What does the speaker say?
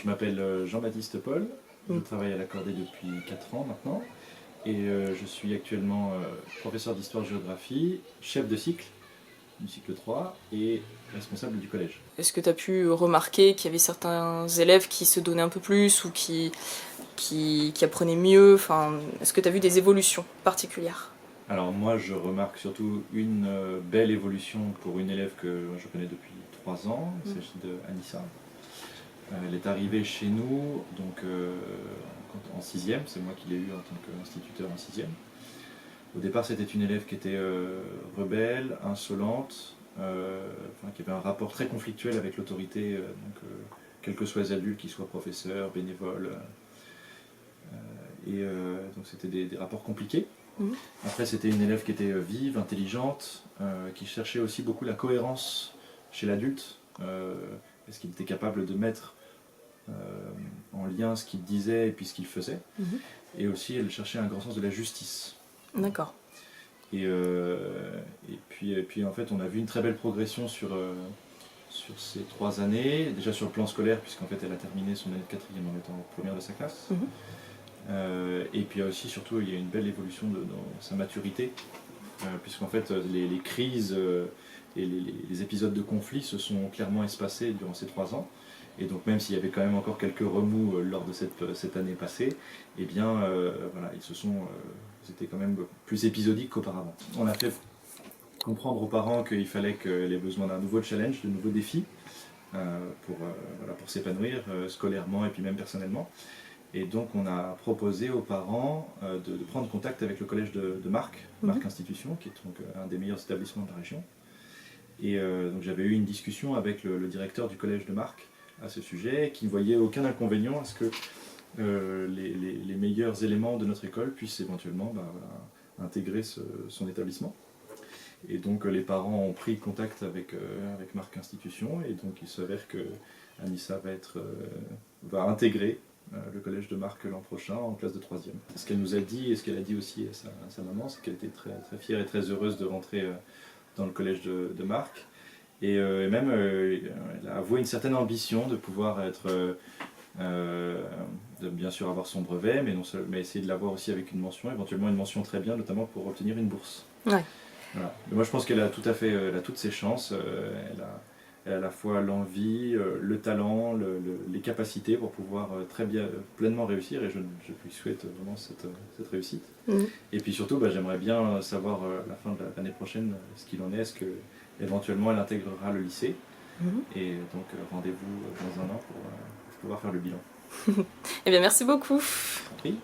Je m'appelle Jean-Baptiste Paul, je travaille à l'Accordé depuis 4 ans maintenant et je suis actuellement professeur d'histoire-géographie, chef de cycle du cycle 3 et responsable du collège. Est-ce que tu as pu remarquer qu'il y avait certains élèves qui se donnaient un peu plus ou qui apprenaient mieux? Enfin, est-ce que tu as vu des évolutions particulières? Alors moi je remarque surtout une belle évolution pour une élève que je connais depuis 3 ans, il s'agit de Anissa. Elle est arrivée chez nous donc, en 6e, c'est moi qui l'ai eue en tant qu'instituteur en 6e. Au départ c'était une élève qui était rebelle, insolente, qui avait un rapport très conflictuel avec l'autorité, quels que soient les adultes, qu'ils soient professeurs, bénévoles. Donc c'était des rapports compliqués. Après c'était une élève qui était vive, intelligente, qui cherchait aussi beaucoup la cohérence chez l'adulte. Est-ce qu'il était capable de mettre en lien ce qu'il disait et puis ce qu'il faisait. Et aussi elle cherchait un grand sens de la justice. D'accord. Et puis en fait on a vu une très belle progression sur ces 3 années, déjà sur le plan scolaire puisqu'en fait elle a terminé son année de 4e en étant première de sa classe. Et puis aussi surtout il y a une belle évolution dans sa maturité, puisqu'en fait les crises et les épisodes de conflit se sont clairement espacés durant ces 3 ans. Et donc même s'il y avait quand même encore quelques remous lors de cette année passée, eh bien voilà, ils étaient quand même plus épisodiques qu'auparavant. On a fait comprendre aux parents qu'il fallait qu'elle ait besoin d'un nouveau challenge, de nouveaux défis pour s'épanouir scolairement et puis même personnellement. Et donc on a proposé aux parents de prendre contact avec le collège de Marques, Marques Institution, qui est donc un des meilleurs établissements de la région. Et donc j'avais eu une discussion avec le directeur du collège de Marques à ce sujet, qui ne voyait aucun inconvénient à ce que les meilleurs éléments de notre école puissent éventuellement intégrer son établissement. Et donc les parents ont pris contact avec Marques Institution, et donc il s'avère que Anissa va intégrer le collège de Marques l'an prochain en classe de 3e. Ce qu'elle nous a dit, et ce qu'elle a dit aussi à sa maman, c'est qu'elle était très, très fière et très heureuse de rentrer dans le collège de Marques. Et même, elle a avoué une certaine ambition de pouvoir être, de bien sûr avoir son brevet, mais essayer de l'avoir aussi avec une mention, éventuellement une mention très bien, notamment pour obtenir une bourse. Ouais. Voilà. Mais moi je pense qu'elle a elle a toutes ses chances, elle a à la fois l'envie, le talent, les capacités pour pouvoir pleinement réussir, et je lui souhaite vraiment cette réussite. Et puis surtout, j'aimerais bien savoir à la fin de l'année prochaine ce qu'il en est, est-ce qu'éventuellement elle intégrera le lycée, et donc rendez-vous dans un an pour pouvoir faire le bilan. Eh bien merci beaucoup. Oui.